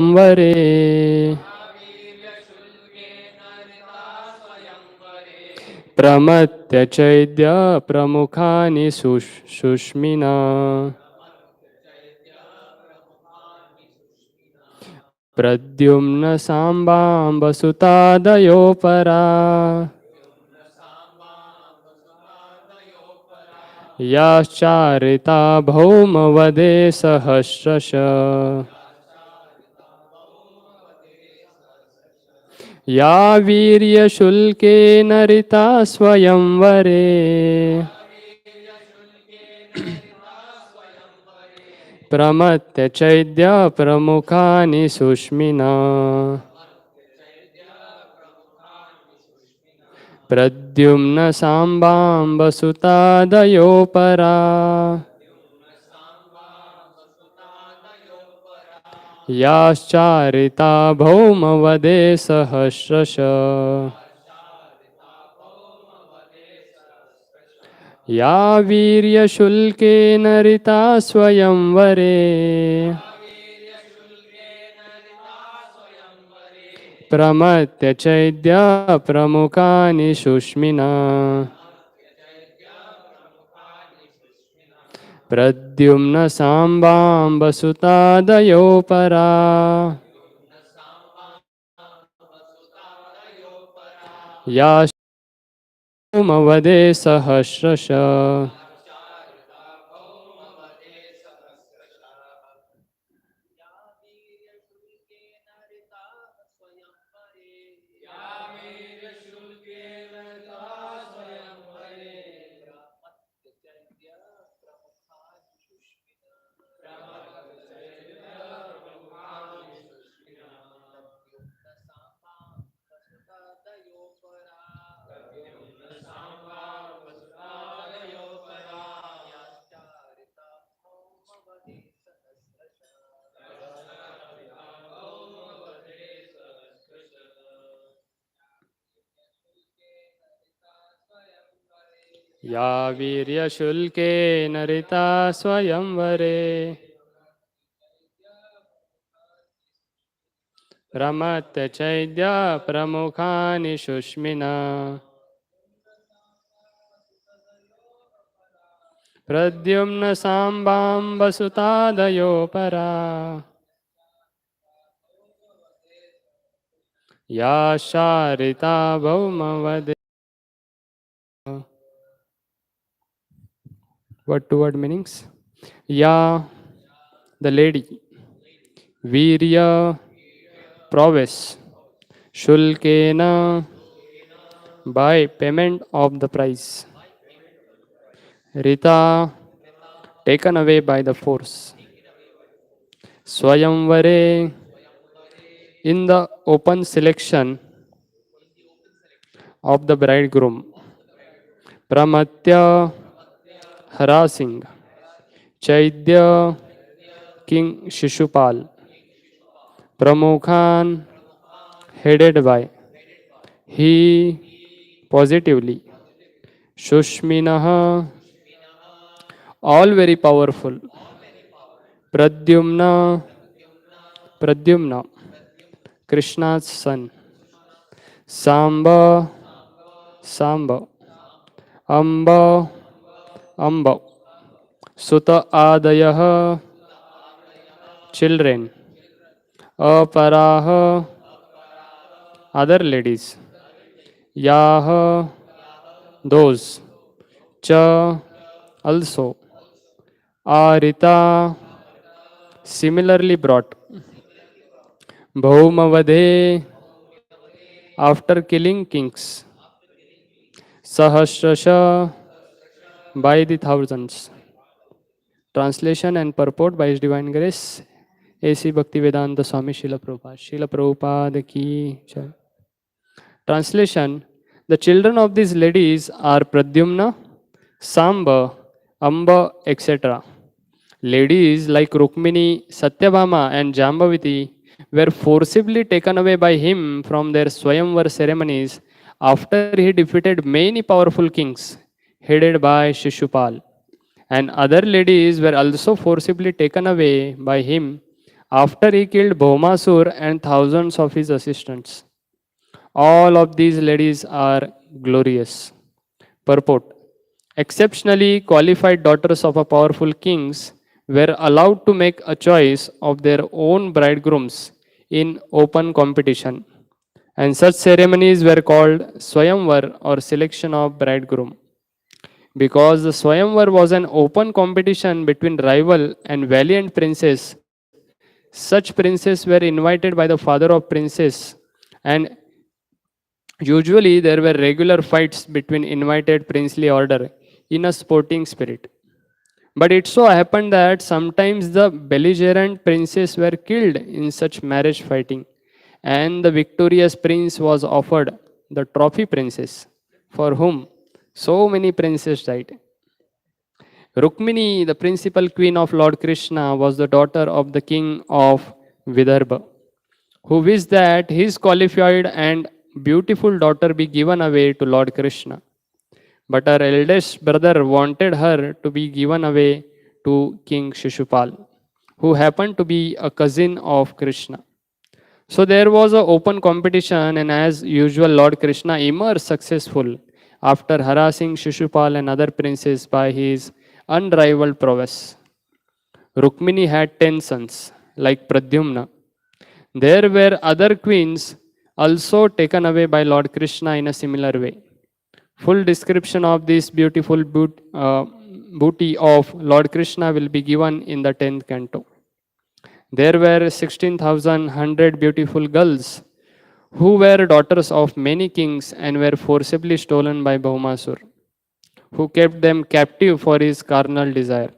vare pramathya caidya-pramukhāni śuṣmiṇaḥ pradyumna-sāmbāmba-sutādayo parā yaścārita bhauma-vadhe sahasraśaḥ ya vīrya-śulkena hṛtāḥ svayaṁvare pramathya caidya-pramukhāni śuṣmiṇaḥ pradyumna-sāmbāmba-sutādayo parā yaścārita bhauma-vadhe sahasraśaḥ ya vīrya-śulkena hṛtāḥ svayaṁvare pramathya caidya-pramukhāni śuṣmiṇaḥ pradyumna-sāmbāmba-sutādayo parā yaścārita bhauma-vadhe sahasraśaḥ ya vīrya-śulkena hṛtāḥ svayaṁvare pramathya caidya-pramukhāni śuṣmiṇaḥ pradyumna-sāmbāmba-sutādayo parā yaścārita bhauma-vadhe. Word-to-word meanings. Ya, the lady. Vīrya, prowess. Śulkena, by payment of the price. Hṛtāḥ, taken away by the force. Svayaṁvare, in the open selection of the bridegroom. Pramathya, harassing. Caidya, King Śiśupāla. Pramukhān, headed by. He, positively. śuṣmiṇaḥ, all very powerful. Pradyumna, Pradyumna, Kṛṣṇa's son. Sāmba, Sāmba. Amba, Amba. suta-ādayaḥ, children. aparāḥ, other ladies. yaḥ, those. ca, also. āhṛtāḥ, similarly brought. bhauma-vadhe, after killing kings. sahasraśaḥ, by the thousands. Translation and purport by His Divine Grace A.C. Bhaktivedanta Swami Srila Prabhupada. Srila Prabhupada ki jai. Translation. The children of these ladies are Pradyumna, Sāmba, Amba, etc. Ladies like Rukmiṇī, Satyabhāmā and Jāmbavatī were forcibly taken away by him from their svayaṁvara ceremonies after he defeated many powerful kings headed by Śiśupāla. And other ladies were also forcibly taken away by him after he killed Bhaumāsura and thousands of his assistants. All of these ladies are glorious. Purport. Exceptionally qualified daughters of a powerful kings were allowed to make a choice of their own bridegrooms in open competition, and such ceremonies were called svayaṁvara or selection of bridegroom. Because the svayaṁvara was an open competition between rival and valiant princes, such princes were invited by the father of princess, and usually there were regular fights between invited princely order in a sporting spirit. But it so happened that sometimes the belligerent princes were killed in such marriage fighting, and the victorious prince was offered the trophy princess, for whom so many princes died. Rukmiṇī, the principal queen of Lord Kṛṣṇa, was the daughter of the king of Vidarbha, who wished that his qualified and beautiful daughter be given away to Lord Kṛṣṇa. But her eldest brother wanted her to be given away to King Śiśupāla, who happened to be a cousin of Kṛṣṇa. So there was an open competition, and as usual, Lord Kṛṣṇa emerged successful after harassing Śiśupāla and other princes by his unrivaled prowess. Rukmiṇī had 10 sons, like Pradyumna. There were other queens also taken away by Lord Kṛṣṇa in a similar way. Full description of this beautiful booty of Lord Kṛṣṇa will be given in the 10th canto. There were 16,100 beautiful girls who were daughters of many kings and were forcibly stolen by Bhaumāsura, who kept them captive for his carnal desire.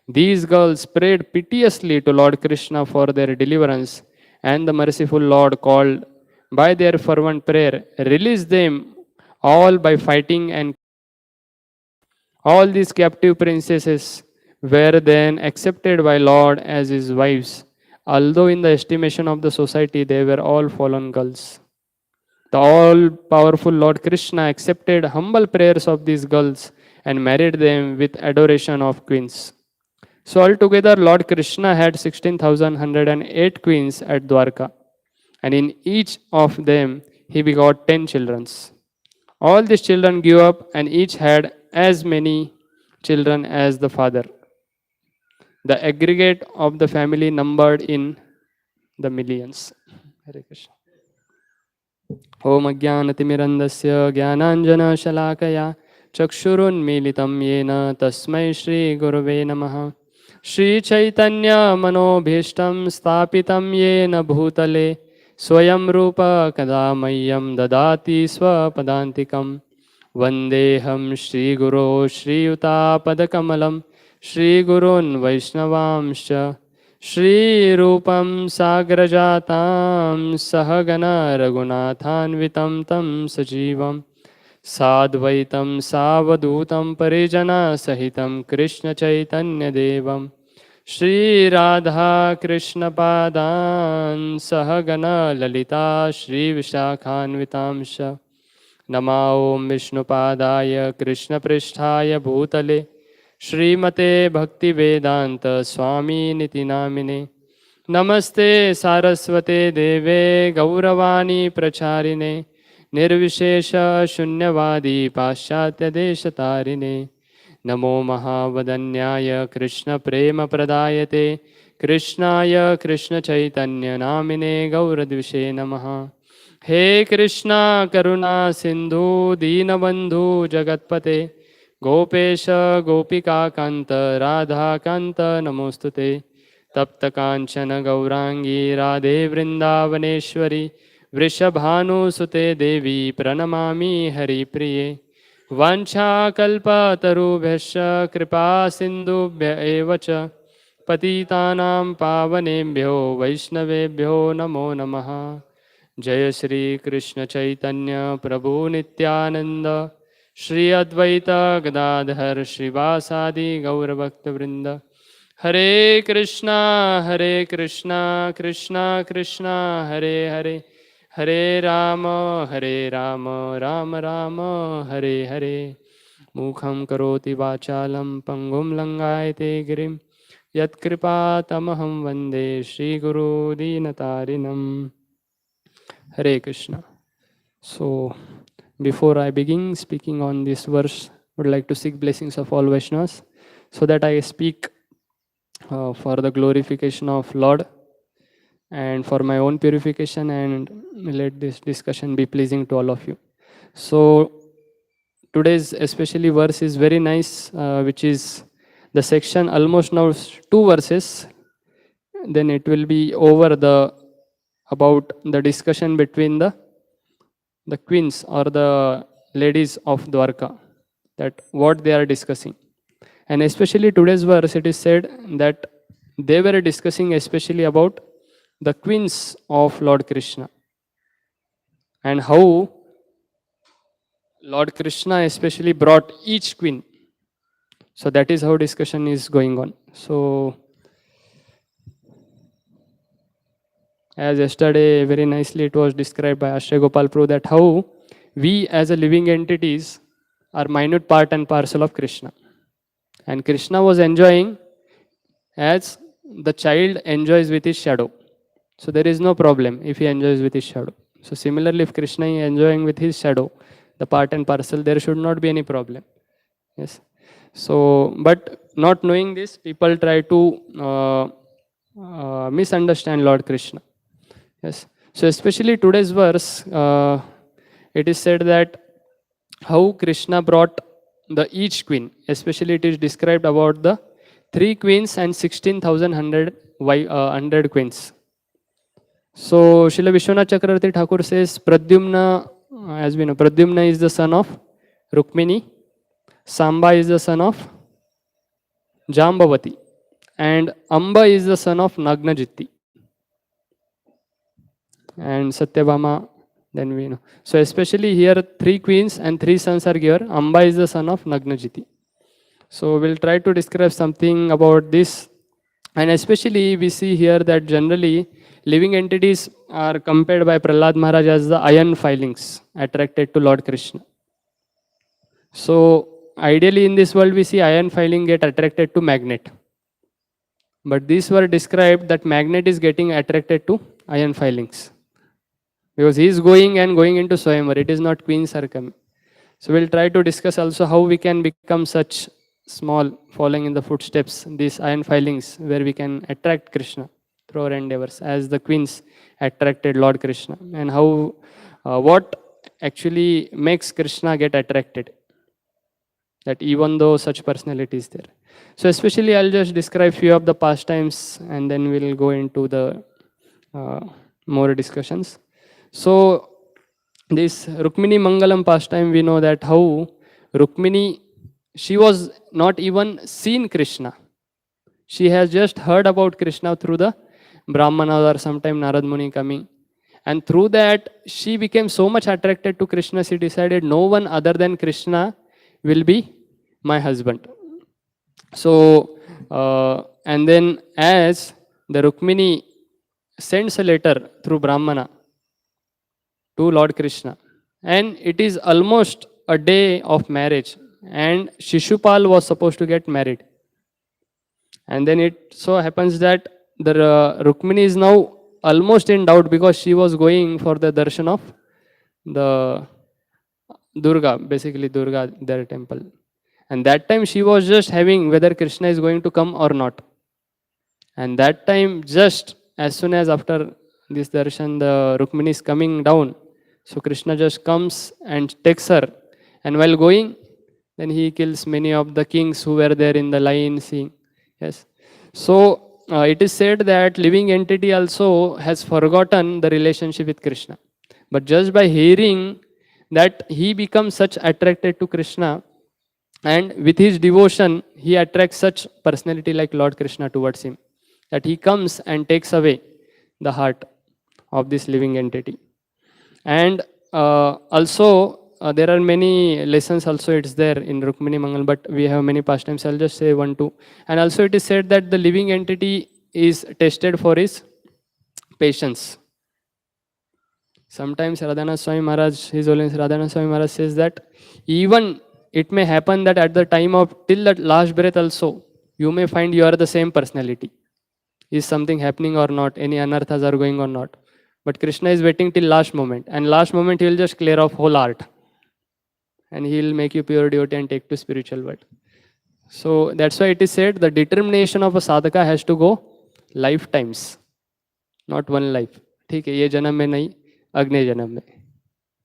These girls prayed piteously to Lord Kṛṣṇa for their deliverance, and the merciful Lord called by their fervent prayer, released them all by fighting, and all these captive princesses were then accepted by Lord as his wives, although in the estimation of the society they were all fallen girls. The all-powerful Lord Kṛṣṇa accepted humble prayers of these girls and married them with adoration of queens. So altogether Lord Kṛṣṇa had 16,108 queens at Dwarka, and in each of them he begot 10 children. All these children grew up and each had as many children as the father. The aggregate of the family numbered in the millions. Hare Krishna. Om Ajnanatimirandasya Jnananjana-shalakaya Chakshurunmilitam Yena Tasmai Shri Gurave Namaha. Shri Chaitanya Manobhishtam Stapitam Yena Bhutale Swayam Rupa Kadamayyam Dadati Swapadantikam. Vandeham Shri Guru Shri Yuta Padakamalam Shri Gurun Vaishnavamscha Shri Rupam Sagrajatam Sahagana Raghunathanvitam Tam Sajivam Sadvaitam Savadutam Parijana Sahitam Krishna Chaitanya Devam Shri Radha Krishna Padan Sahagana Lalita Shri Vishakhanvitamsha Nama Om Vishnupadaya Krishna Pristhaya Bhutale Srimate Bhakti Vedanta Swami Niti Namine Namaste Saraswate Deve Gauravani Pracharine Nirvishesha Shunyavadi Paschatya Deshatarine Namo Mahavadanyaya Krishna Prema Pradayate Krishnaya Krishna Chaitanya Namine Gauradvishe Namaha. He Krishna Karuna Sindhu Deenabandhu Jagatpate Gopesha Gopika Kanta Radha Kanta Namostute Tapta Kanchana Gaurangi Radhe Vrindavaneshwari Vrishabhanu Sute Devi Pranamami Hari Priye Vancha Kalpa Tarubhyascha Kripa Sindhubhya Evacha Patitanam Pavanebhyo Vaishnavebhyo Namo Namaha. Jaya Shri Krishna Chaitanya Prabhu Nityananda Shri Advaita Gadadhar Shrivasadi Gaura Bhakta Vrinda. Hare Krishna Krishna Krishna Hare Hare Hare Rama Rama Rama Hare Hare. Mukham karoti vachalam pangum langayate girim Yatkripatamaham vande Shri Guru Dīnatarinam. Hare Krishna. So, before I begin speaking on this verse, I would like to seek blessings of all Vaishnavas so that I speak for the glorification of Lord and for my own purification, and let this discussion be pleasing to all of you. So, today's especially verse is very nice, which is the section almost now 2 verses. Then it will be over about the discussion between the queens or the ladies of Dwarka, that what they are discussing. And especially today's verse, it is said that they were discussing especially about the queens of Lord Krishna and how Lord Krishna especially brought each queen. So that is how discussion is going on. So as yesterday very nicely it was described by Ashray Gopal Prabhu, that how we as a living entities are minute part and parcel of Krishna. And Krishna was enjoying as the child enjoys with his shadow. So there is no problem if he enjoys with his shadow. So similarly, if Krishna is enjoying with his shadow, the part and parcel, there should not be any problem. Yes. So, but not knowing this, people try to misunderstand Lord Krishna. Yes. So especially today's verse, it is said that how Krishna brought the each queen. Especially it is described about the 3 queens and 16,100 queens. So Srila Vishwanath Chakravarti Thakur says Pradyumna, as we know, Pradyumna is the son of Rukmiṇī, Sāmba is the son of Jāmbavatī, and Amba is the son of Nagnajiti, and Satyabhāmā, then we know. So especially here 3 queens and 3 sons are given. Amba is the son of Nagnajiti. So we'll try to describe something about this. And especially we see here that generally living entities are compared by Prahlad Maharaj as the iron filings attracted to Lord Krishna. So ideally in this world we see iron filing get attracted to magnet. But these were described that magnet is getting attracted to iron filings. Because he is going into svayaṁvare. It is not queens are coming. So we'll try to discuss also how we can become such small, following in the footsteps, these iron filings, where we can attract Krishna through our endeavors, as the queens attracted Lord Krishna, and how what actually makes Krishna get attracted, that even though such personality is there. So especially I'll just describe few of the pastimes, and then we'll go into the more discussions. So this Rukmiṇī Mangalam pastime, we know that how Rukmiṇī, she was not even seen Krishna. She has just heard about Krishna through the Brahmanas or sometime Narad Muni coming. And through that, she became so much attracted to Krishna, she decided no one other than Krishna will be my husband. So, and then as the Rukmiṇī sends a letter through Brahmana to Lord Krishna, and it is almost a day of marriage, and Śiśupāla was supposed to get married. And then it so happens that the Rukmiṇī is now almost in doubt, because she was going for the darshan of the Durga, basically Durga, their temple. And that time she was just having whether Krishna is going to come or not. And that time, just as soon as after this darshan, the Rukmiṇī is coming down, so Krishna just comes and takes her. And while going, then he kills many of the kings who were there in the line seeing. Yes. So it is said that living entity also has forgotten the relationship with Krishna. But just by hearing that he becomes such attracted to Krishna, and with his devotion, he attracts such personality like Lord Krishna towards him, that he comes and takes away the heart of this living entity. And also, there are many lessons also it's there in Rukmiṇī Mangal, but we have many pastimes. I'll just say 1, 2. And also it is said that the living entity is tested for his patience. Sometimes Radhanath Swami Maharaj, His Holiness Radhanath Swami Maharaj says that even it may happen that at the time of till that last breath also, you may find you are the same personality. Is something happening or not? Any anarthas are going or not? But Krishna is waiting till last moment, and last moment he will just clear off whole art, and he will make you pure devotee and take to spiritual world. So that's why it is said the determination of a sadhaka has to go lifetimes, not one life. ठीक है, ये जन्म में नहीं, अगले जन्म में.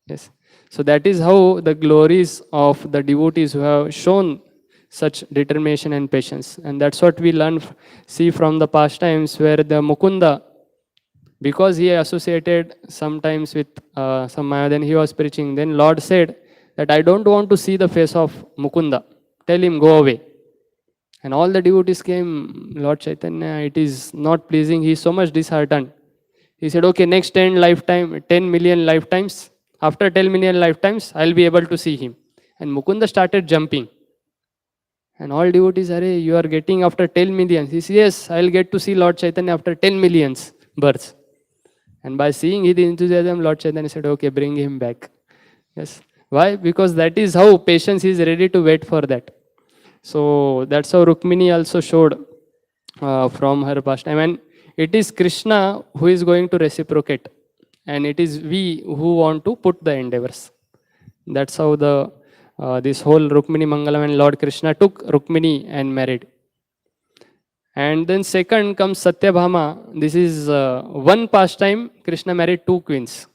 Yes. So that is how the glories of the devotees who have shown such determination and patience. And that's what we see from the past times, where the Mukunda, because he associated sometimes with some Maya, then he was preaching. Then Lord said that I don't want to see the face of Mukunda. Tell him, go away. And all the devotees came, Lord Chaitanya, it is not pleasing. He is so much disheartened. He said, okay, next 10 million lifetimes, after 10 million lifetimes, I'll be able to see him. And Mukunda started jumping. And all devotees, Are, you are getting after 10 millions. He said, yes, I'll get to see Lord Chaitanya after 10 millions births. And by seeing his enthusiasm, Lord Chaitanya said, okay, bring him back. Yes. Why? Because that is how patience is ready to wait for that. So that's how Rukmiṇī also showed from her past time. And it is Kṛṣṇa who is going to reciprocate. And it is we who want to put the endeavors. That's how this whole Rukmiṇī Mangalam and Lord Kṛṣṇa took Rukmiṇī and married. And then second comes Satyabhāmā. This is one pastime. Kṛṣṇa married 2 queens.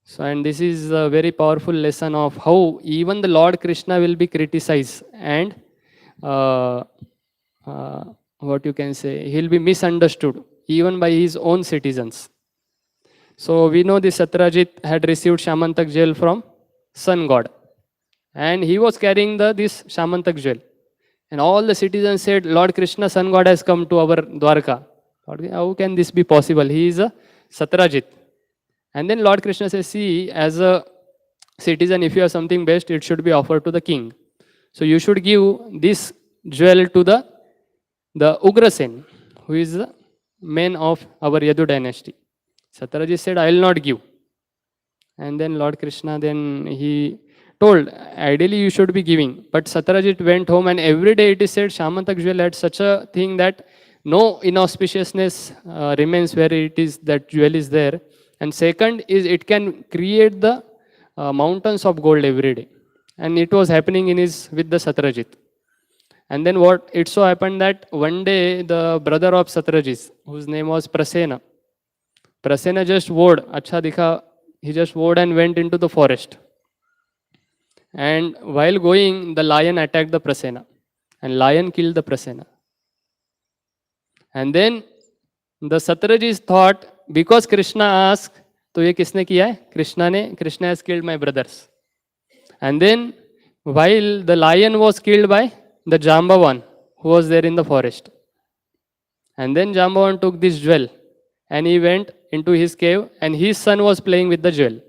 So, and this is a very powerful lesson of how even the Lord Kṛṣṇa will be criticized and what you can say, he'll be misunderstood even by his own citizens. So we know this Satyajit had received Shamantak jewel from sun god, and he was carrying this Shamantak jewel. And all the citizens said, Lord Kṛṣṇa, sun god has come to our Dwarka. How can this be possible? He is a Satyajit. And then Lord Kṛṣṇa says, see, as a citizen, if you have something best, it should be offered to the king. So you should give this jewel to the Ugrasen, who is the man of our Yadu dynasty. Satyajit said, I will not give. And then Lord Kṛṣṇa, then he told, ideally you should be giving. But Satyajit went home, and every day it is said, Shamantak jewel had such a thing that no inauspiciousness remains where it is, that jewel is there. And second is, it can create the mountains of gold every day. And it was happening with the Satyajit. And then what it so happened that one day the brother of Satyajit, whose name was Prasena just vowed, Acha dikha, he just vowed and went into the forest. And while going, the lion attacked the Prasena. And lion killed the Prasena. And then the Satyajit thought, because Kṛṣṇa asked, तो ये किसने किया है? Kṛṣṇa has killed my brothers. And then while the lion was killed by the Jāmbavan, who was there in the forest. And then Jāmbavan took this jewel and he went into his cave, and his son was playing with the jewel.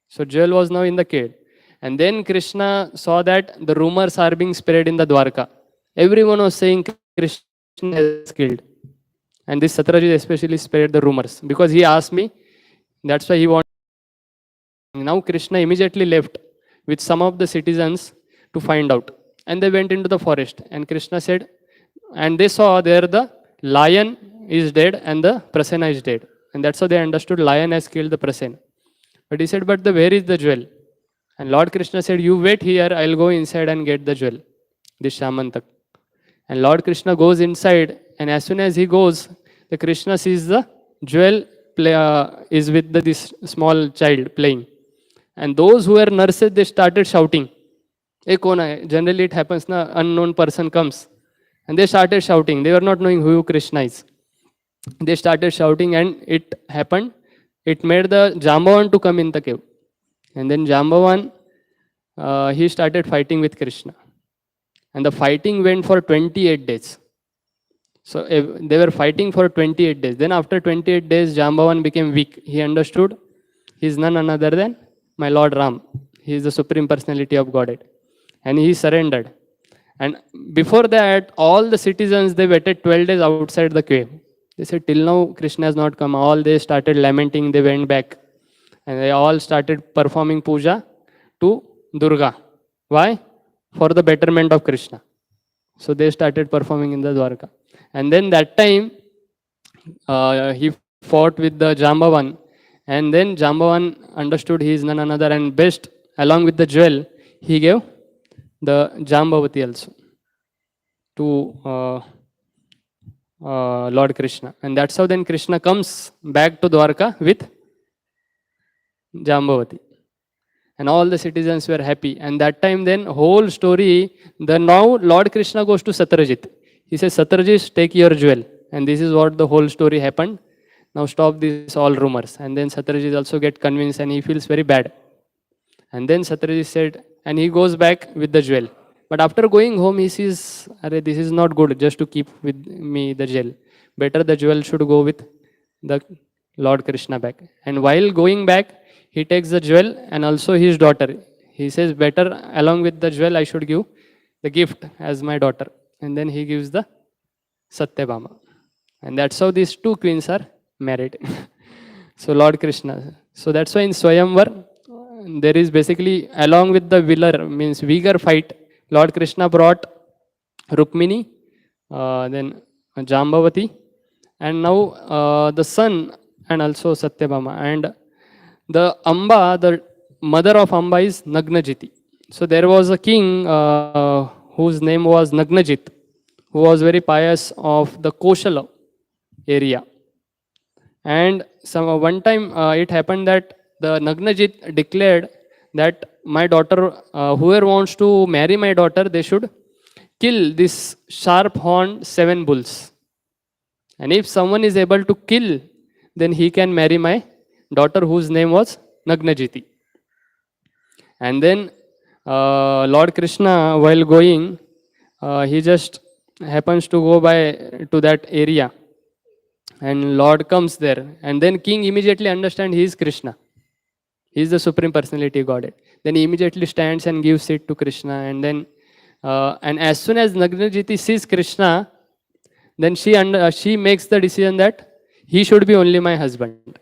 So jewel was now in the cave. And then Kṛṣṇa saw that the rumors are being spread in the Dwarka. Everyone was saying Kṛṣṇa has killed. And this Satyajit especially spread the rumors, because he asked me, that's why he wanted. Now Kṛṣṇa immediately left with some of the citizens to find out. And they went into the forest. And Kṛṣṇa said, and they saw there the lion is dead and the Prasena is dead. And that's how they understood lion has killed the Prasena. But he said, but where is the jewel? And Lord Kṛṣṇa said, you wait here, I'll go inside and get the jewel, this Shamantak. And Lord Kṛṣṇa goes inside, and as soon as he goes, the Kṛṣṇa sees the jewel is with this small child playing. And those who were nurses, they started shouting. Generally it happens, unknown person comes. And they started shouting. They were not knowing who Kṛṣṇa is. They started shouting, and it happened. It made the Jāmbavan to come in the cave. And then Jāmbavan, he started fighting with Kṛṣṇa. And the fighting went for 28 days. So they were fighting for 28 days. Then after 28 days, Jāmbavan became weak. He understood he is none other than my Lord Ram. He is the Supreme Personality of Godhead. And he surrendered. And before that, all the citizens, they waited 12 days outside the cave. They said, till now Kṛṣṇa has not come. All they started lamenting, they went back. And they all started performing puja to Durga. Why? For the betterment of Kṛṣṇa. So they started performing in the Dwarka. And then that time he fought with the Jambavan. And then Jambavan understood he is none another, and best, along with the jewel, he gave the Jāmbavatī also to Lord Kṛṣṇa. And that's how then Kṛṣṇa comes back to Dwarka with Jāmbavatī. And all the citizens were happy. And that time then whole story, now Lord Kṛṣṇa goes to Satyajit. He says, Satyajit, take your jewel. And this is what the whole story happened. Now stop these all rumors. And then Satyajit also get convinced and he feels very bad. And then Satyajit said, and he goes back with the jewel. But after going home, he sees, this is not good just to keep with me the jewel. Better the jewel should go with the Lord Kṛṣṇa back. And while going back, he takes the jewel and also his daughter. He says, better along with the jewel, I should give the gift as my daughter. And then he gives the Satyabhāmā. And that's how these two queens are married. So Lord Kṛṣṇa. So that's why in svayaṁvara, there is basically, along with the means vigor fight, Lord Kṛṣṇa brought Rukmiṇī, then Jāmbavatī, and now the son and also Satyabhāmā. And the Amba, the mother of Amba is Nagnajiti. So there was a king whose name was Nagnajit, who was very pious of the Koshala area. And one time it happened that the Nagnajit declared that my daughter, whoever wants to marry my daughter, they should kill this sharp-horned 7 bulls. And if someone is able to kill, then he can marry my daughter, whose name was Nagnajiti. And then Lord Kṛṣṇa, while going, he just happens to go by to that area. And Lord comes there. And then king immediately understands he is Kṛṣṇa. He is the Supreme Personality Godhead. Then he immediately stands and gives it to Kṛṣṇa. And then, and as soon as Nagnajiti sees Kṛṣṇa, then she makes the decision that he should be only my husband.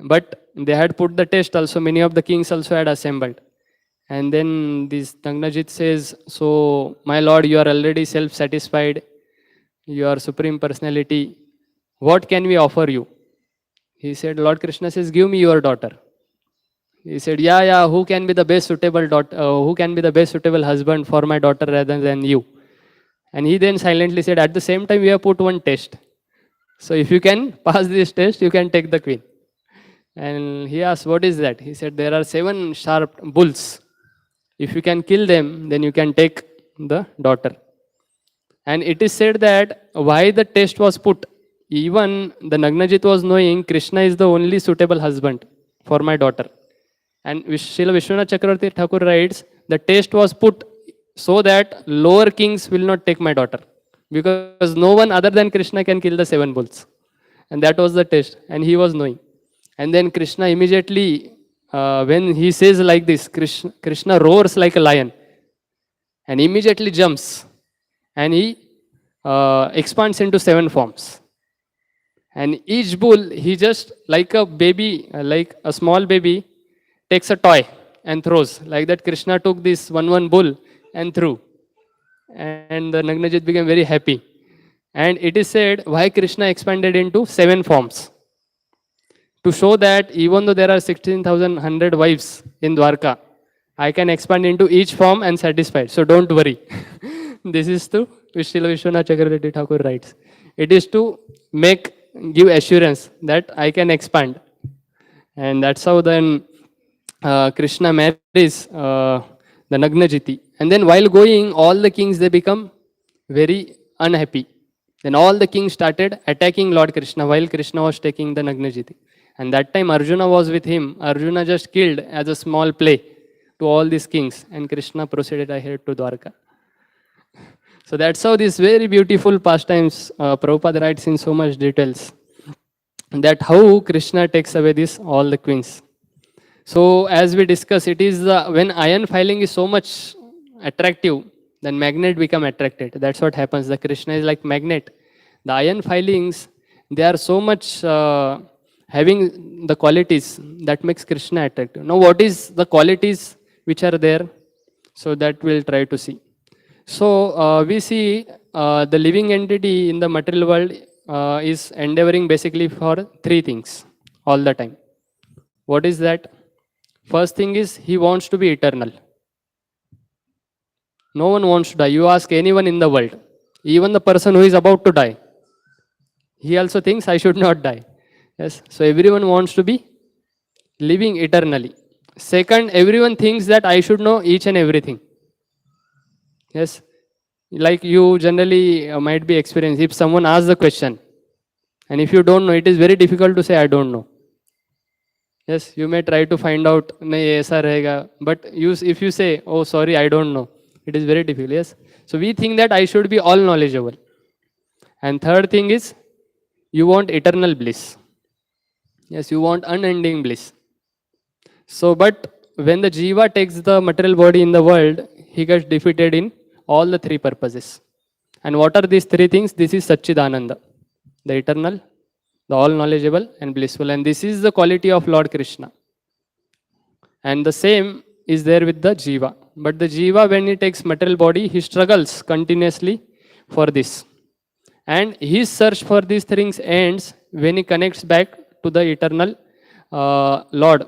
But they had put the test also. Many of the kings also had assembled. And then this Nagnajit says, so my lord, you are already self-satisfied. You are Supreme Personality. What can we offer you? He said, Lord Kṛṣṇa says, give me your daughter. He said, yeah, who can be the best suitable daughter? Who can be the best suitable husband for my daughter rather than you? And he then silently said, at the same time, we have put one test. So if you can pass this test, you can take the queen. And he asked, what is that? He said, there are 7 sharp bulls. If you can kill them, then you can take the daughter. And it is said that why the test was put, even the Nagnajit was knowing Kṛṣṇa is the only suitable husband for my daughter. And Srila Vishwanath Chakravarti Thakur writes, the test was put so that lower kings will not take my daughter. Because no one other than Kṛṣṇa can kill the 7 bulls. And that was the test. And he was knowing. And then Kṛṣṇa immediately, when he says like this, Kṛṣṇa roars like a lion. And immediately jumps. And he expands into 7 forms. And each bull, he just like a baby, like a small baby, takes a toy and throws. Like that, Kṛṣṇa took this one bull and threw. And the Nagnajit became very happy. And it is said why Kṛṣṇa expanded into 7 forms. To show that even though there are 16,100 wives in Dwarka, I can expand into each form and satisfied. So don't worry. This is to Srila Vishwanath Chakravarti Thakur writes. It is to give assurance that I can expand. And that's how then Kṛṣṇa marries the Nagnajiti. And then while going, all the kings, they become very unhappy. Then all the kings started attacking Lord Kṛṣṇa while Kṛṣṇa was taking the Nagnajiti. And that time Arjuna was with him. Arjuna just killed as a small play to all these kings. And Kṛṣṇa proceeded ahead to Dwarka. So that's how these very beautiful pastimes, Prabhupada writes in so much details. That how Kṛṣṇa takes away all the queens. So as we discuss, it is when iron filing is so much attractive, then magnet become attracted. That's what happens. The Kṛṣṇa is like magnet. The iron filings, they are so much having the qualities that makes Kṛṣṇa attractive. Now what is the qualities which are there? So that we'll try to see. So we see the living entity in the material world is endeavoring basically for three things all the time. What is that? First thing is he wants to be eternal. No one wants to die. You ask anyone in the world, even the person who is about to die, he also thinks I should not die. Yes. So everyone wants to be living eternally. Second, everyone thinks that I should know each and everything. Yes. Like you generally might be experienced. If someone asks the question, and if you don't know, it is very difficult to say I don't know. Yes, you may try to find out, nahi aisa rahega. But if you say, oh sorry, I don't know, it is very difficult. Yes. So we think that I should be all knowledgeable. And third thing is, you want eternal bliss. Yes, you want unending bliss. So, but when the jiva takes the material body in the world, he gets defeated in all the three purposes. And what are these three things? This is Satchidananda, the eternal, the all knowledgeable and blissful. And this is the quality of Lord Kṛṣṇa. And the same is there with the jiva. But the jiva, when he takes material body, he struggles continuously for this. And his search for these things ends when he connects back to the eternal Lord,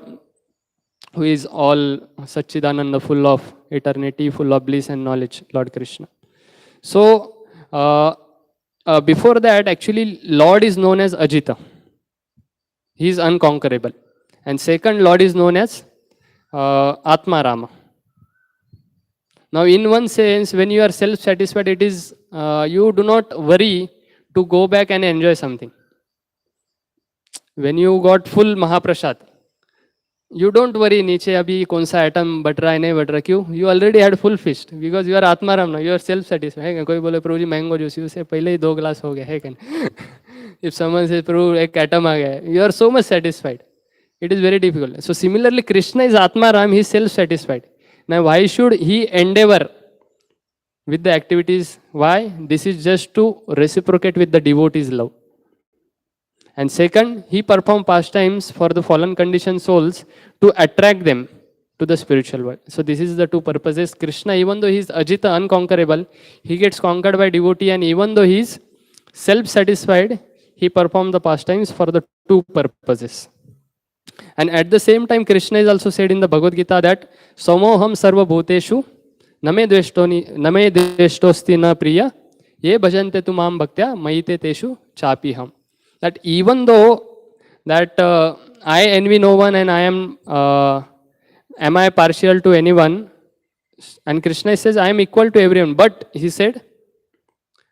who is all Satchidananda, full of eternity, full of bliss and knowledge, Lord Kṛṣṇa. So, before that, actually, Lord is known as Ajita. He is unconquerable. And second, Lord is known as Atma Rama. Now, in one sense, when you are self-satisfied, it is, you do not worry to go back and enjoy something. When you got full Mahaprasad, you don't worry, niche abhi kaun sa item bata raha hai, nahi bata raha. Kyun? You already had full feast because you are Atmaram now. You are self-satisfied. Hai koi bole Prabhu ji mango juice, you say pehle hi 2 glass ho gaya. Hai kan? If someone says Prabhu ek atom aa gaya, you are so much satisfied. It is very difficult. So similarly, Kṛṣṇa is Atmaram. He is self-satisfied. Now why should he endeavor with the activities? Why? This is just to reciprocate with the devotees' love. And second, he performed pastimes for the fallen conditioned souls to attract them to the spiritual world. So this is the two purposes. Kṛṣṇa, even though he is Ajita, unconquerable, he gets conquered by devotee, and even though he is self-satisfied, he performed the pastimes for the two purposes. And at the same time, Kṛṣṇa is also said in the Bhagavad Gita that Samoham sarva bhuteshu name dveshtosti na priya ye bhajante tumam bhaktya mayite teshu chapiham. That even though that I envy no one and I am I partial to anyone? And Kṛṣṇa says I am equal to everyone. But he said,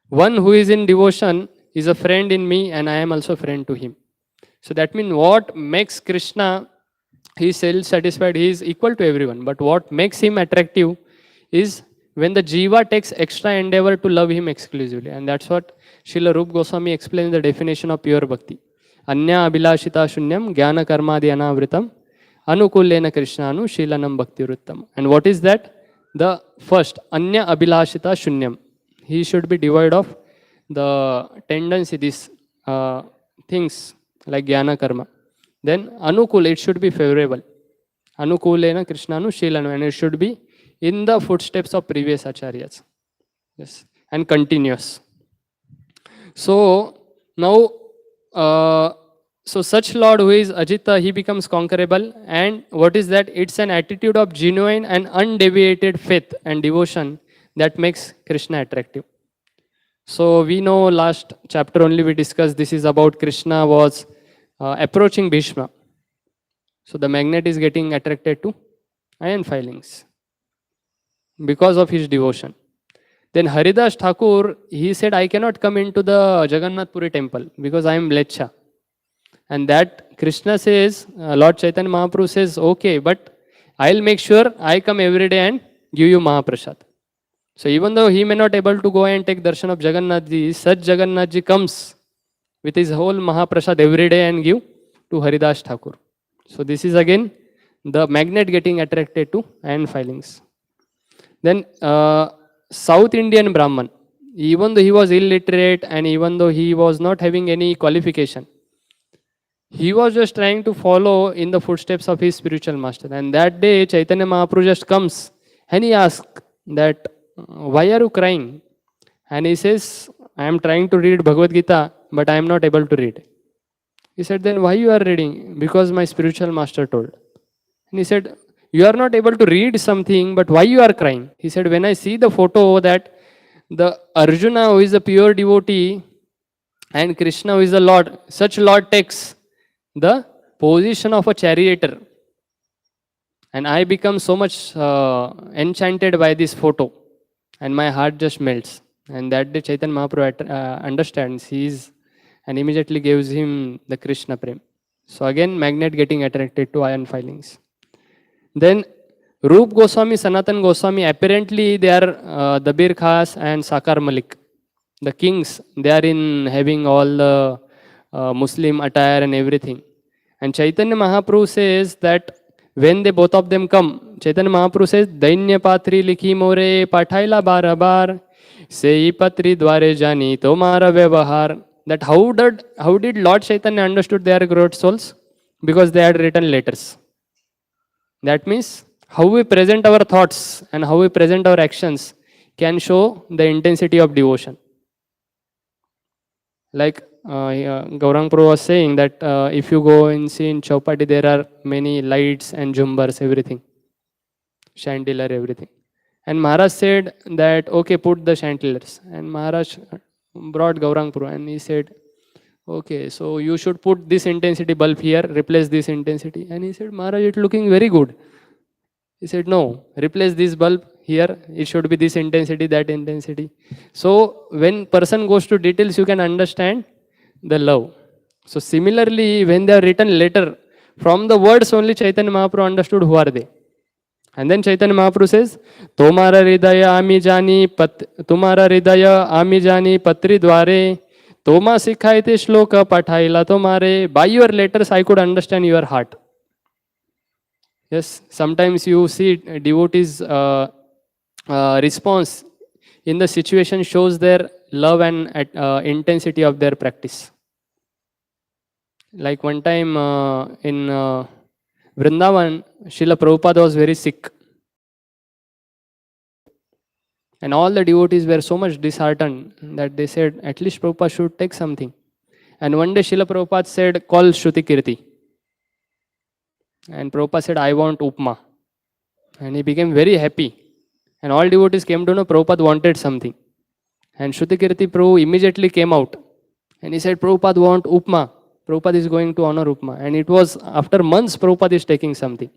one who is in devotion is a friend in me and I am also a friend to him. So that means what makes Kṛṣṇa, he is self-satisfied, he is equal to everyone. But what makes him attractive is when the jiva takes extra endeavor to love him exclusively. And that's what Srila Rupa Goswami explains the definition of pure bhakti. Anya abhilashita shunyam jnana karmadi anavritam anukulena krishnanu shilanam bhakti vrittam. And what is that? The first, anya abhilashita shunyam. He should be devoid of the tendency, these things like jnana karma. Then anukul, it should be favorable. Anukulena krishnanu shilanam. And it should be in the footsteps of previous acharyas. Yes. And continuous. So now, so such Lord who is Ajita, he becomes conquerable. And what is that? It's an attitude of genuine and undeviated faith and devotion that makes Kṛṣṇa attractive. So we know last chapter only we discussed, this is about Kṛṣṇa was approaching Bhishma. So the magnet is getting attracted to iron filings because of his devotion. Then Haridas Thakur, he said, I cannot come into the Jagannath Puri temple because I am Mleccha. And that Kṛṣṇa says, Lord Chaitanya Mahaprabhu says, okay, but I'll make sure I come every day and give you Mahaprasad. So even though he may not able to go and take darshan of Jagannath Ji, such Jagannath Ji comes with his whole Mahaprasad every day and give to Haridas Thakur. So this is again the magnet getting attracted to iron filings. Then South Indian Brahman, even though he was illiterate and even though he was not having any qualification, he was just trying to follow in the footsteps of his spiritual master. And that day Chaitanya Mahaprabhu just comes and he asks that, why are you crying? And he says, I am trying to read Bhagavad Gita, but I am not able to read. He said, then why you are reading? Because my spiritual master told. And he said, you are not able to read something, but why you are crying? He said, when I see the photo that the Arjuna who is a pure devotee and Krishna who is the Lord, such Lord takes the position of a charioteer. And I become so much enchanted by this photo. And my heart just melts. And that day Chaitanya Mahaprabhu understands. He is, and immediately gives him the Krishna prem. So again, magnet getting attracted to iron filings. Then Rup Goswami, Sanatan Goswami, apparently they are Dabir Khas and Sakar Malik. The kings, they are in having all the Muslim attire and everything. And Chaitanya Mahaprabhu says that when they both of them come, Chaitanya Mahaprabhu says, Dainya Patri Likhi More Pathaila Barabar Sei Patri Dware Jani Tomara Vyavahar. That how did Lord Chaitanya understood they are great souls? Because they had written letters. That means how we present our thoughts and how we present our actions can show the intensity of devotion. Like Gaurang Prabhu was saying that if you go and see in Chaupati, there are many lights and jumbars, everything. Chandelier, everything. And Maharaj said that, okay, put the chandeliers. And Maharaj brought Gaurang Prabhu and he said, okay, so you should put this intensity bulb here, replace this intensity. And he said, Maharaj, it's looking very good. He said, no, replace this bulb here, it should be this intensity, that intensity. So when person goes to details, you can understand the love. So similarly, when they are written letter, from the words only Chaitanya Mahaprabhu understood who are they. And then Chaitanya Mahaprabhu says, Tomara Hridaya Ami Jani Tumara Hridaya Ami Jani Patri Dware Toma Sikhaite Shloka Pathaila Tomare. By your letters I could understand your heart. Yes, sometimes you see devotees' response in the situation shows their love and intensity of their practice. Like one time in Vrindavan, Srila Prabhupada was very sick. And all the devotees were so much disheartened that they said, at least Prabhupada should take something. And one day Srila Prabhupada said, call Shruti Kirti. And Prabhupada said, I want upma. And he became very happy. And all devotees came to know Prabhupada wanted something. And Shruti Kirti Prabhu immediately came out. And he said, Prabhupada want upma. Prabhupada is going to honor upma. And it was after months Prabhupada is taking something.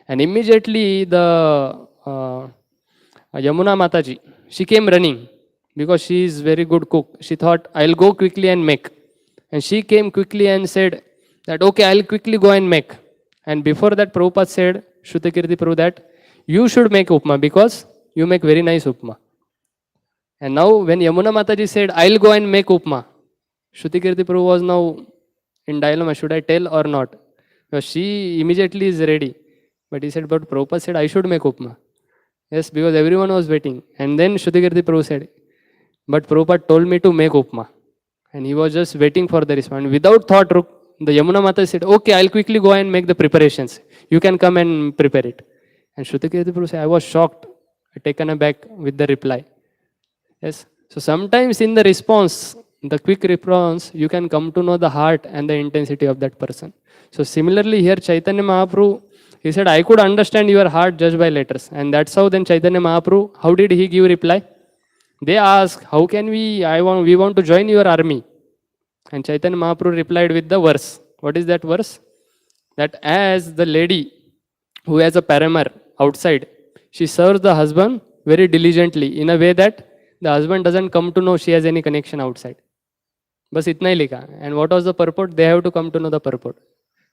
And immediately the Yamuna Mataji, she came running because she is very good cook. She thought, I'll go quickly and make. And she came quickly and said that, okay, I'll quickly go and make. And before that, Prabhupada said, Shruti Kirti Prabhu, that you should make upma because you make very nice upma. And now when Yamuna Mataji said, I'll go and make upma, Shruti Kirti Prabhu was now in dilemma, should I tell or not? Because she immediately is ready. But he said, but Prabhupada said, I should make upma. Yes, because everyone was waiting. And then Shruti Kirti Prabhu said, but Prabhupada told me to make upma. And he was just waiting for the response. Without thought, the Yamuna Mata said, okay, I'll quickly go and make the preparations. You can come and prepare it. And Shruti Kirti Prabhu said, I was shocked, taken aback with the reply. Yes. So sometimes in the response, the quick response, you can come to know the heart and the intensity of that person. So similarly here Chaitanya Mahaprabhu, he said, I could understand your heart just by letters. And that's how then Chaitanya Mahaprabhu, how did he give reply? They asked, how can we want to join your army. And Chaitanya Mahaprabhu replied with the verse. What is that verse? That as the lady who has a paramour outside, she serves the husband very diligently in a way that the husband doesn't come to know she has any connection outside. Bas itna hi likha. And what was the purport? They have to come to know the purport.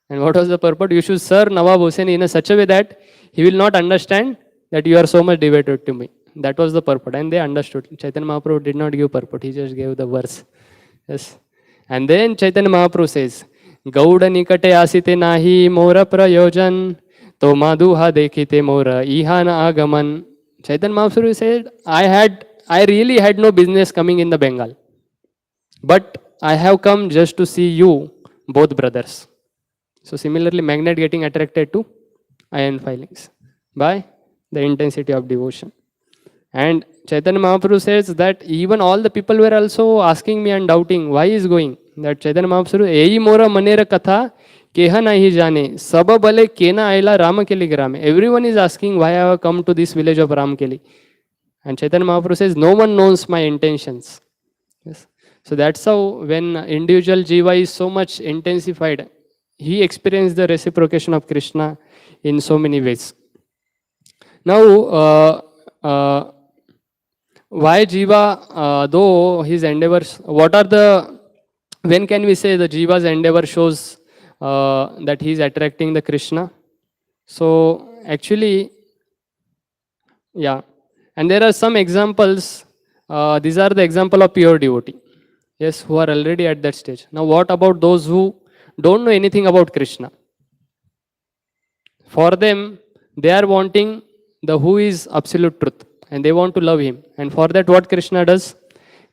And what was the purport? You should serve Nawab Hussain in a such a way that he will not understand that you are so much devoted to me. That was the purport. And they understood. Chaitanya Mahaprabhu did not give purport. He just gave the verse. Yes. And then Chaitanya Mahaprabhu says, Gauda nikate asite nahi mora prayojan to maduha dekhite mora ihana agaman. Chaitanya Mahaprabhu said, I really had no business coming in the Bengal. But I have come just to see you, both brothers. So similarly, magnet getting attracted to iron filings by the intensity of devotion. And Chaitanya Mahaprabhu says that even all the people were also asking me and doubting why he is going. That Chaitanya Mahaprabhu, Ei mora manera katha keha nahi jane, sab bale kena aila Ramakeli grame. Everyone is asking why I have come to this village of Ramakeli. And Chaitanya Mahaprabhu says, no one knows my intentions. Yes. So that's how when individual jiva is so much intensified, he experienced the reciprocation of Krishna in so many ways. Now, why jiva, though his endeavors, what are the, when can we say the jiva's endeavor shows that he is attracting the Krishna? So actually, yeah, and there are some examples. These are the example of pure devotee, yes, who are already at that stage. Now, what about those who don't know anything about Krishna? For them, they are wanting the who is absolute truth, and they want to love him. And for that, what Krishna does?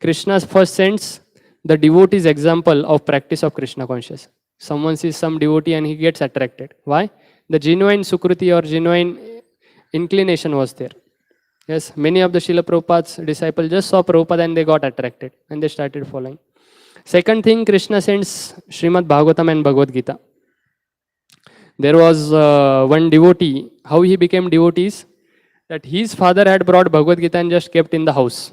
Krishna first sends the devotee's example of practice of Krishna consciousness. Someone sees some devotee and he gets attracted. Why? The genuine sukruti or genuine inclination was there. Yes, many of the Srila Prabhupada's disciples just saw Prabhupada and they got attracted and they started following. Second thing, Krishna sends Srimad Bhagavatam and Bhagavad Gita. There was one devotee, how he became devotees, that his father had brought Bhagavad Gita and just kept in the house.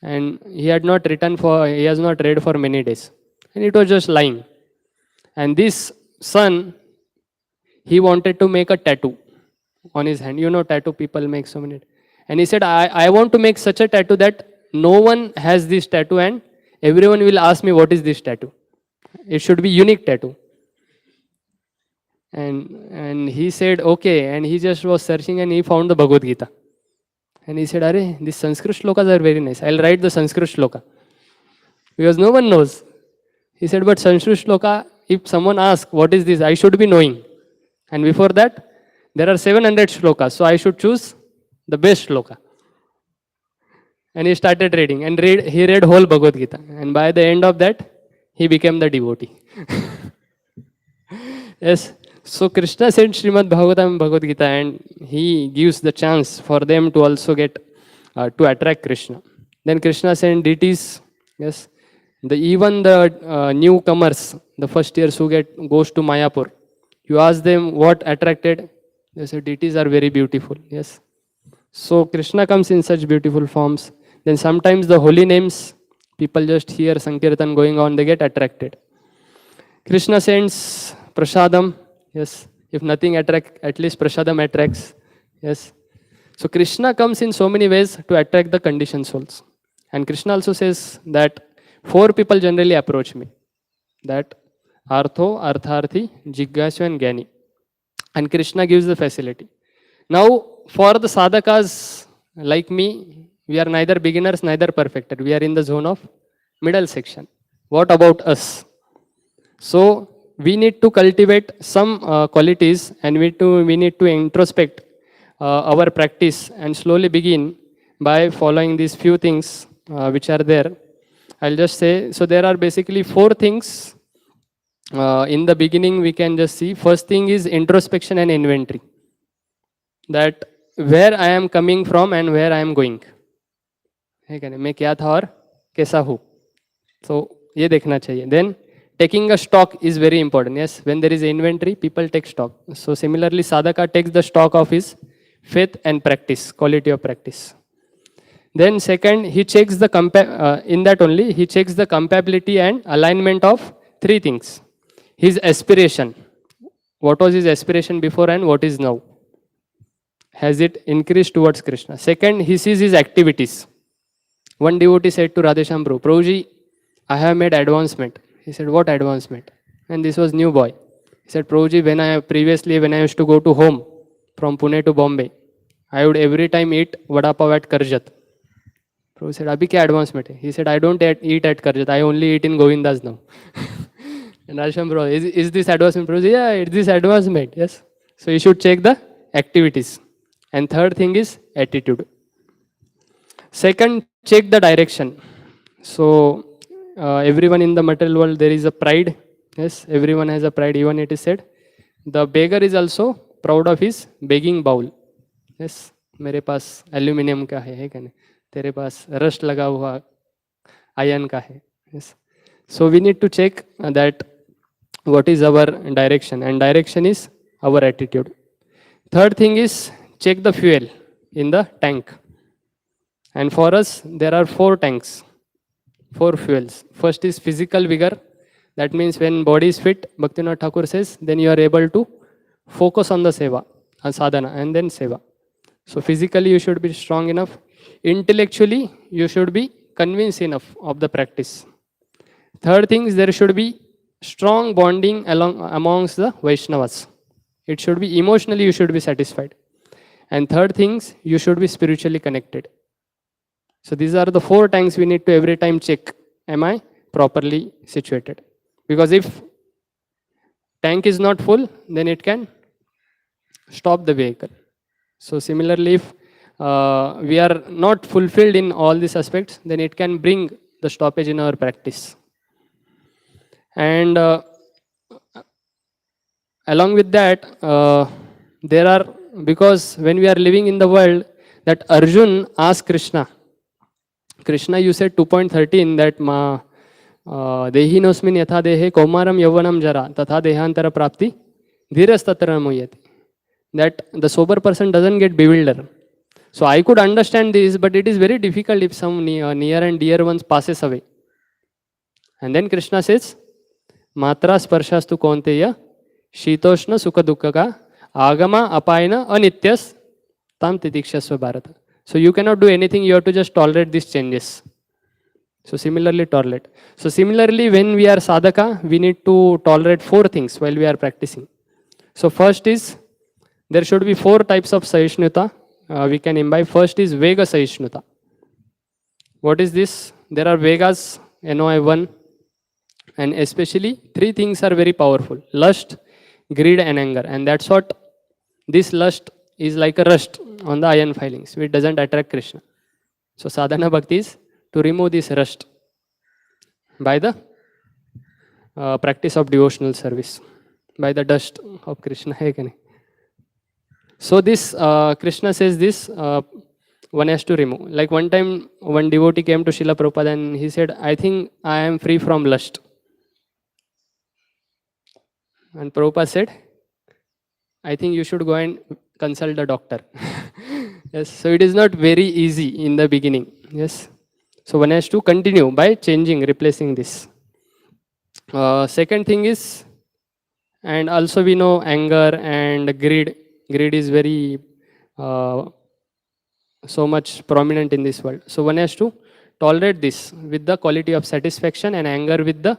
And he has not read for many days. And it was just lying. And this son, he wanted to make a tattoo on his hand. You know, tattoo people make so many. And he said, I want to make such a tattoo that no one has this tattoo and everyone will ask me what is this tattoo. It should be unique tattoo. And he said, okay. And he just was searching and he found the Bhagavad Gita. And he said, Arey, these Sanskrit shlokas are very nice. I'll write the Sanskrit shloka. Because no one knows. He said, but Sanskrit shloka, if someone asks, what is this? I should be knowing. And before that, there are 700 shlokas. So I should choose the best shloka. And he started reading. And he read whole Bhagavad Gita. And by the end of that, he became the devotee. Yes. So Krishna sent Srimad Bhagavatam and Bhagavad Gita and he gives the chance for them to also get to attract Krishna. Then Krishna sent deities. Yes. Even the newcomers, the first years who goes to Mayapur, you ask them what attracted, they say deities are very beautiful. Yes. So Krishna comes in such beautiful forms. Then sometimes the holy names, people just hear Sankirtan going on, they get attracted. Krishna sends prasadam. Yes. If nothing attracts, at least prasadam attracts. Yes. So Krishna comes in so many ways to attract the conditioned souls. And Krishna also says that 4 people generally approach me. That Artho, Artharthi, Jiggashu and Gyani. And Krishna gives the facility. Now, for the sadhakas like me, we are neither beginners, neither perfected. We are in the zone of middle section. What about us? So, we need to cultivate some qualities and we need to introspect our practice and slowly begin by following these few things which are there. I'll just say, so there are basically 4 things in the beginning we can just see. First thing is introspection and inventory. That where I am coming from and where I am going. मैं क्या था और कैसा हूँ. So ये देखना चाहिए. Then taking a stock is very important. Yes, when there is inventory, people take stock. So similarly, sadhaka takes the stock of his faith and practice, quality of practice. Then second, he checks the in that only he checks the compatibility and alignment of 3 things. His aspiration. What was his aspiration before and what is now? Has it increased towards Krishna? Second, he sees his activities. One devotee said to Radheshyam Prabhu, Prabhuji, I have made advancement. He said, what advancement? And this was new boy. He said, Prabhuji, when I used to go to home from Pune to Bombay, I would every time eat vada pav at Karjat. Prabhu said, Abhi kya advancement hai? He said, I don't eat at Karjat. I only eat in Govindas now. And Radheshyam Prabhu, is this advancement? Prabhu said, yeah, it's this advancement. Yes. So you should check the activities. And third thing is attitude. Second, check the direction. So everyone in the material world, there is a pride. Yes, everyone has a pride. Even it is said, the beggar is also proud of his begging bowl. Yes, मेरे पास aluminium का है क्या नहीं, तेरे पास rust लगा हुआ ion का है. Yes. So we need to check that what is our direction, and direction is our attitude. Third thing is check the fuel in the tank. And for us, there are 4 tanks, 4 fuels. First is physical vigor. That means when body is fit, Bhaktivinoda Thakur says, then you are able to focus on the seva, sadhana, and then seva. So physically you should be strong enough. Intellectually you should be convinced enough of the practice. Third thing is there should be strong bonding amongst the Vaishnavas. It should be emotionally you should be satisfied. And third things, you should be spiritually connected. So these are the 4 tanks we need to every time check. Am I properly situated? Because if tank is not full, then it can stop the vehicle. So similarly, if we are not fulfilled in all these aspects, then it can bring the stoppage in our practice. And along with that, there are, because when we are living in the world, that Arjun asked Kṛṣṇa, Kṛṣṇa, you said 2.13 that dehinosmin yatha dehe kaumaram yavvanam jara tatha dehantara prapti dhirastatra muyati. That the sober person doesn't get bewildered. So I could understand this, but it is very difficult if some near and dear ones passes away. And then Kṛṣṇa says, Matra sparshastu kaunteya shitoshna sukha dukkha agama apayana anityas tam titikshasva bharata. So you cannot do anything, you have to just tolerate these changes. So similarly tolerate. So similarly when we are sadhaka, we need to tolerate 4 things while we are practicing. So first is, there should be 4 types of sahishnutā we can imbibe. First is vega sahishnutā. What is this? There are vegas, NOI 1, and especially 3 things are very powerful: lust, greed and anger. And that's what this lust is like a rust on the iron filings, which doesn't attract Kṛṣṇa. So sadhana bhakti is to remove this rust by the practice of devotional service, by the dust of Kṛṣṇa. So this Kṛṣṇa says this one has to remove. Like one time one devotee came to Srila Prabhupada and he said, I think I am free from lust. And Prabhupada said, I think you should go and consult the doctor. Yes, so it is not very easy in the beginning. Yes, so one has to continue by changing, replacing this. Second thing is, and also we know anger and greed. Greed is very so much prominent in this world. So one has to tolerate this with the quality of satisfaction, and anger with the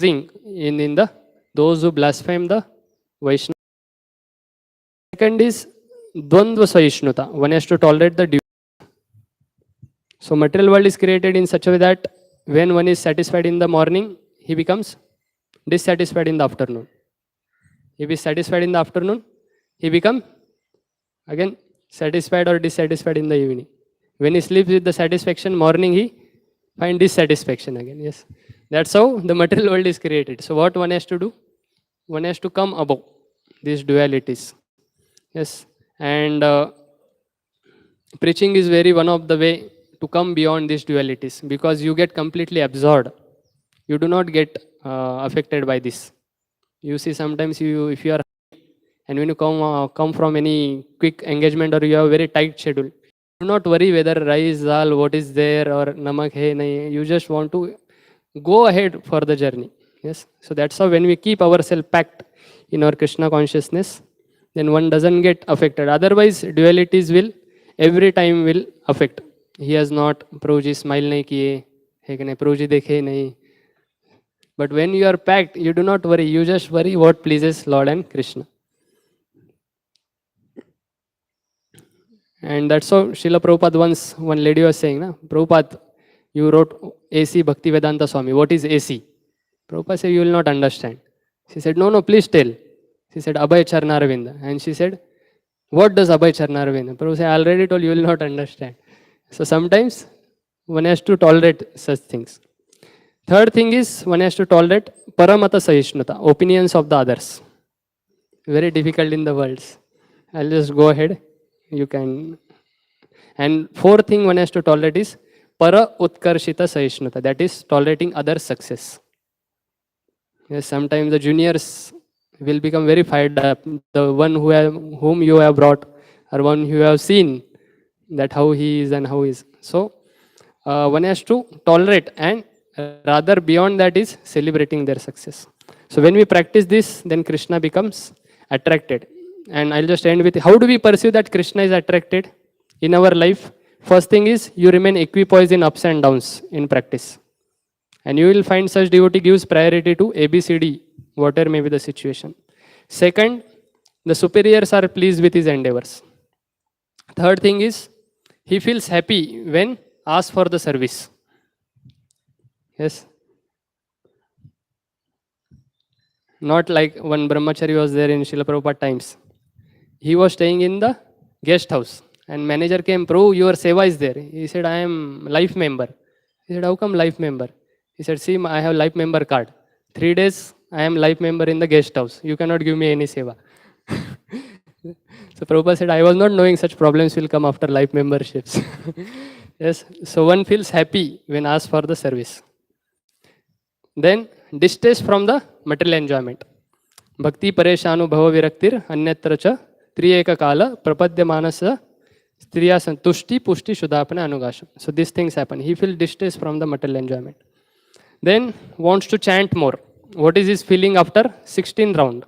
in the those who blaspheme the Vaishnava. Second is dvandva sahishnutā. One has to tolerate the division. So material world is created in such a way that when one is satisfied in the morning, he becomes dissatisfied in the afternoon. If he is satisfied in the afternoon, he becomes again satisfied or dissatisfied in the evening. When he sleeps with the satisfaction, morning he finds dissatisfaction again. Yes, that's how the material world is created. So what one has to do? One has to come above these dualities. Yes, and preaching is very one of the way to come beyond these dualities, because you get completely absorbed. You do not get affected by this. You see, sometimes if you are, and when you come from any quick engagement or you have a very tight schedule, do not worry whether rice, dal, what is there, or namak hai, nahi. You just want to go ahead for the journey. Yes, so that's how when we keep ourselves packed in our Kṛṣṇa consciousness, then one doesn't get affected. Otherwise, dualities will every time will affect. He has not, Prabhuji smile nahi kiye, Prabhuji dekhe nahi. But when you are packed, you do not worry. You just worry what pleases Lord and Kṛṣṇa. And that's how Srila Prabhupada once, one lady was saying, Prabhupada, you wrote AC Bhaktivedanta Swami. What is AC? Prabhupada said, you will not understand. She said, no, please tell. She said, Abhay Charnaravinda. And she said, what does Abhay Charnaravinda? Prabhupada said, I already told you, will not understand. So sometimes one has to tolerate such things. Third thing is, one has to tolerate paramata sahishnutā, opinions of the others. Very difficult in the world. I'll just go ahead. You can. And fourth thing one has to tolerate is para utkarshita sahishnutā. That is tolerating others' success. Yes, sometimes the juniors will become very fired up. The one whom you have brought, or one you have seen, that how he is and how he is. So one has to tolerate, and rather beyond that is celebrating their success. So when we practice this, then Kṛṣṇa becomes attracted. And I'll just end with how do we perceive that Kṛṣṇa is attracted in our life? First thing is you remain equipoised in ups and downs in practice. And you will find such devotee gives priority to ABCD, whatever may be the situation. Second, the superiors are pleased with his endeavors. Third thing is he feels happy when asked for the service. Yes. Not like one brahmachari was there in Srila Prabhupada times. He was staying in the guest house and manager came, Prabhu, your seva is there. He said, I am life member. He said, how come life member? He said, see, I have life member card. 3 days I am life member in the guest house. You cannot give me any seva. So Prabhupada said, I was not knowing such problems will come after life memberships. Yes, so one feels happy when asked for the service. Then distaste from the material enjoyment. Bhakti pareshanu bhava viraktir anyatra cha triyeka kala prapadyamanasa striya santushti pushti shuddhapana anugasham. So these things happen. He feels distaste from the material enjoyment. Then wants to chant more. What is his feeling after 16th round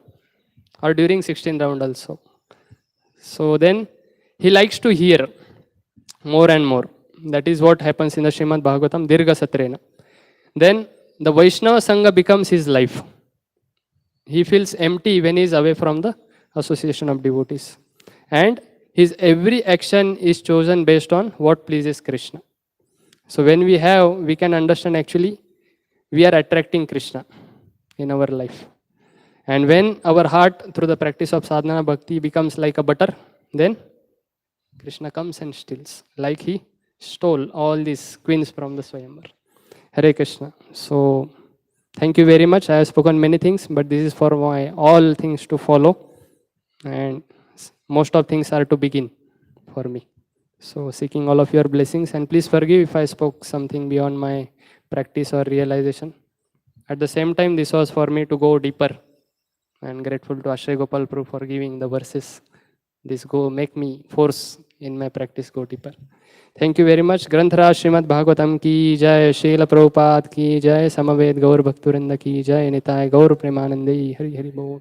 or during 16th round also? So then he likes to hear more and more. That is what happens in the Srimad Bhagavatam, Dirgha Satrena. Then the Vaishnava Sangha becomes his life. He feels empty when he is away from the association of devotees. And his every action is chosen based on what pleases Kṛṣṇa. So when we can understand actually we are attracting Kṛṣṇa in our life. And when our heart through the practice of sadhana bhakti becomes like a butter, then Kṛṣṇa comes and steals, like he stole all these queens from the svayaṁvara. Hare Krishna. So thank you very much. I have spoken many things, but this is for my all things to follow, and most of things are to begin for me. So seeking all of your blessings, and please forgive if I spoke something beyond my practice or realization. At the same time, this was for me to go deeper, and grateful to Ashray Gopal Prabhu for giving the verses. This make me force in my practice go deeper. Thank you very much. Granthara Srimad Bhagavatam ki jai, Srila Prabhupada ki jai, Samaved Gaur Bhakturinda ki jai, Nitai Gaur Premanande, Hari Hari Bol.